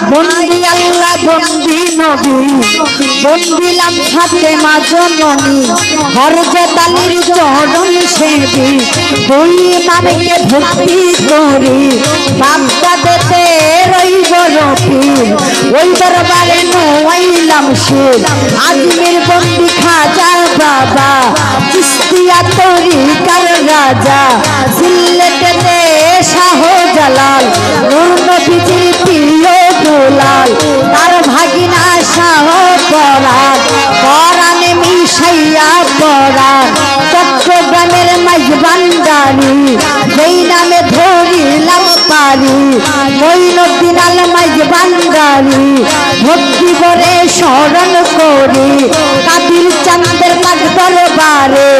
বন্দি আল্লাহ বন্দি নবী বন্দিলাম সাথে মা জননী হযরত আলীর চরণ সেবী দুই নামকে ভক্তি করি বাগদাদেতে রইব রফিক ওই দরবারে নওয়াইলাম শির আজমির বন্দি খাজা বাবা চিশতিয়া তরিকার রাজা সিলেটেতে শাহজালাল নূর নবীজির প্রিয় দুলাল তার ভাগিনা শাহ পরাণ পরাণে মিশাইয়া পরাণ চট্টগ্রামের মাইজবান্ডারি যেই নামে ধরিলাম পারি মঈনুদ্দিন আল মাইজবান্ডারি ভক্তি করে স্মরণ করি কাদির চাঁদের পাক দরবারে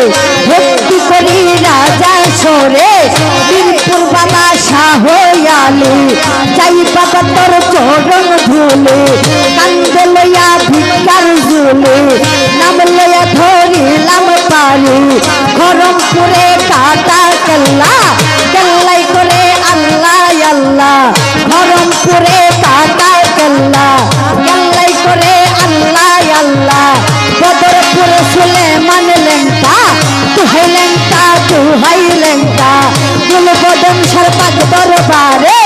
ভক্তি করি রাজা সরে বীরপুর বাবা শাহ আলী যাই বাবা তোর চরণ ধুলে কান্দে লইয়া ভিক্ষার ঝুলে নাম লইয়া ধরিলাম পারি খরমপুরে কাটা কেল্লা কেল্লাই করে আল্লাহ আল্লাহ খরমপুরে কাটা কেল্লা কেল্লাই করে আল্লাহ আল্লাহ বদরপুরে সুলেমান লেঙ্কা তুহাই লেঙ্কা তুহাই লেঙ্কা গুলবদন সরপাক দরবারে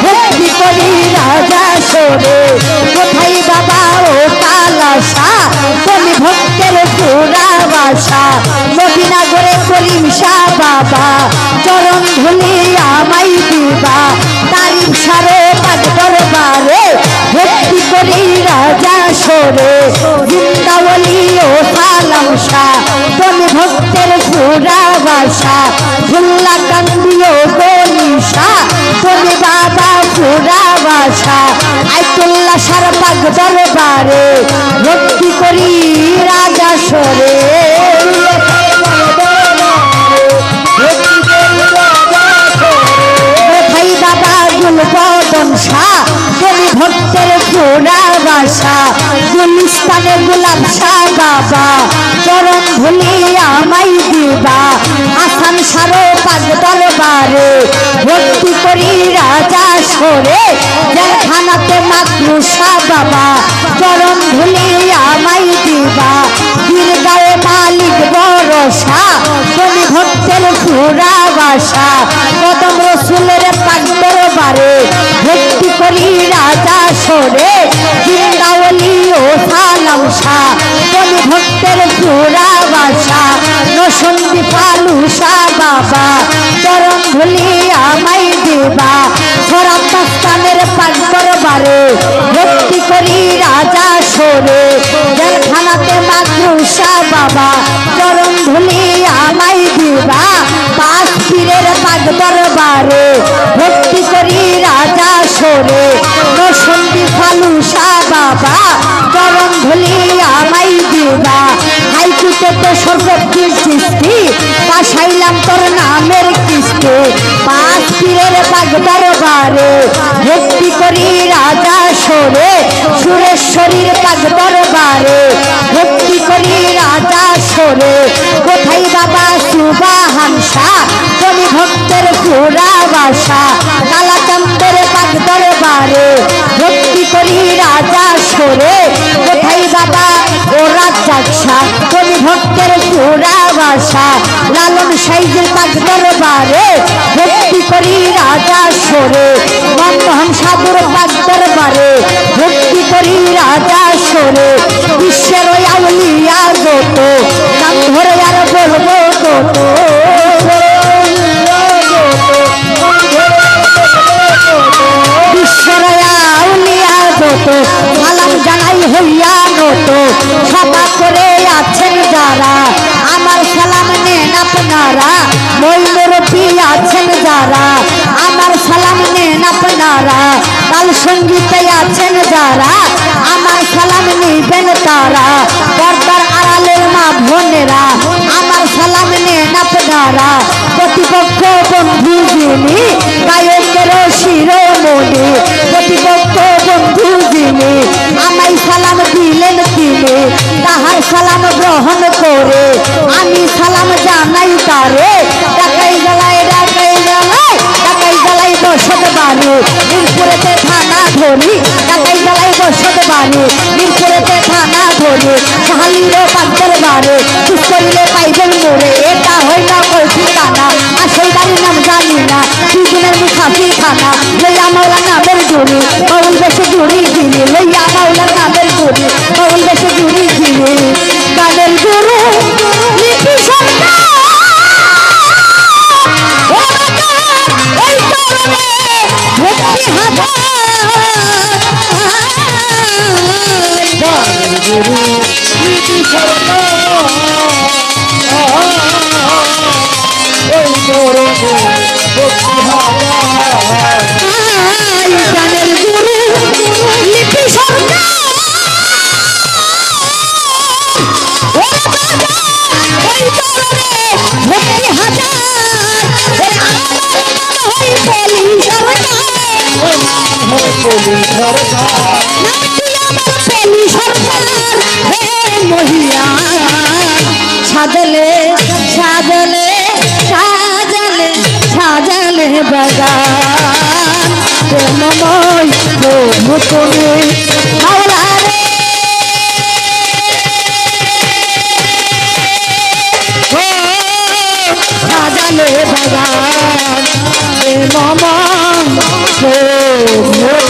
ভক্তি করি রাজা সরে কোথায় বাবা ও কালাসা বলি ভক্তের পুরা বাসা নবীনগরে করিম শাহ বাবা চরণ ধুলি আমাই দিবা তারিফ সারে পাক দরবারে ভক্তি করি রাজা সরে জিন্দাওয়ালি ও সালাম শাহ বলি ভক্তের পুরা বাসা ভুল্লা কান্দিও গনিশা বলি বাবা পুরা বাসা আইতুল্লাহ সারপাক দরবারে ভক্তি করি রাজা সরে কোথায় বাবা গুলবদন শাহ বলি ভক্তের পুরা বাসা গুলিস্তানে গোলাপ শাহ বাবা চরণ ধুলি আমাই দিবা আসান সারো পাক দরবারে ভক্তি করি রাজা সরে জেলখানাতে মাতৃষা বাবা চরণ ধুলি আমাই দিবা বীরগাঁও মালিক বরসা বলি ভক্তের পুরা বাসা কদম রসুলের পাক দরবারে ভক্তি করি রাজা সরে জিন্দাওয়ালি ও সালাম শাহ বলি ভক্তের পুরা বাসা নসন্দি ফালুসা বাবা চরণ ধুলি আমাই দিবা খরাস্তানের পাক দরবারে ভক্তি করি রাজা সরে জেলখানাতে মাতৃষা বাবা চরণ ধুলি আমাই দিবা পাঁচ পীরের পাক দরবারে ভক্তি করি রাজা সরে নসন্দি ফালুসা বাবা চরণ ধুলি আমাই দিবা হাইকুতে তো সর্বত্র সৃষ্টি পাশাইলাম তোর নামের কিস্তি পাঁচ পীরের পাক দরবারে ভক্তি করি রাজা সরে সুরেশ্বরীর পাক দরবারে ভক্তি করি রাজা সরে কোথায় বাবা সুবাহান শাহ বলি ভক্তের পুরা বাসা কালাচান্দের পাক দরবারে ভক্তি করি রাজা সরে কোথায় বাবা ও রাজ্জাক শাহ বলি ভক্তের পুরা বাসা লালন সাইজের পাক দরবারে ভক্তি করি রাজা সরে মনমোহন সাধুর পাক দরবারে ভক্তি করি রাজা সরে বিশ্বের আউলিয়া যত নাম ধরে আর বলবো কত বিশ্বের আউলিয়া যত সালাম জানাই হইয়া নত সভা করে আছেন যারা আমার সালাম নেন আপনারা ময়ূরপি আছেন যারা আমার সালাম নেন আপনারা তাল সঙ্গীতে আছেন যারা আমার সালাম নিবেন তারা পর্দার আড়ালের মা বোনেরা আমার সালাম নেন আপনারা প্রতিপক্ষ বন্ধু যিনি গায়কের শিরোমণি প্রতিপক্ষ বন্ধু যিনি আমায় সালাম দিলেন তিনি তাহার সালাম গ্রহণ করে আমি সালাম জানাই তারে ডাকাই জ্বালাই ডাকাই জ্বালাই ডাকাই জ্বালাই বসত বাড়ি মিরপুরেতে থানা ধরি বাড়ি মিরপুরেতে থানা ধরে শাহালিরে পান্তের বাড়ি খুশ করিলে পাইবেন মোড়ে এটা হইল কই ঠিকানা আর সেই বাড়ির নাম জানি না দুদিনের মুখাফি খানা লইয়া মাওলা নামের জুড়ি বাউল বেশে জুড়ি গিরি লইয়া মাওলা নামের জুড়ি বাউল বেশে জুড়ি গিরি গানের গুরু লিপি সরকার এই তরুণে ভক্তি হাজার গুরু নীতি সরকার এই চরণে ভক্তি হাজার গানের গুরু লিপি সরকার এই তরুণে ভক্তি হাজার পেলি সরকার হে মহিয়া সাজলে সাজলে সাজলে সাজলে বাগান প্রেমময় প্রভু তুমি মাওলা রে সাজলে বাগান প্রেমময় প্রভু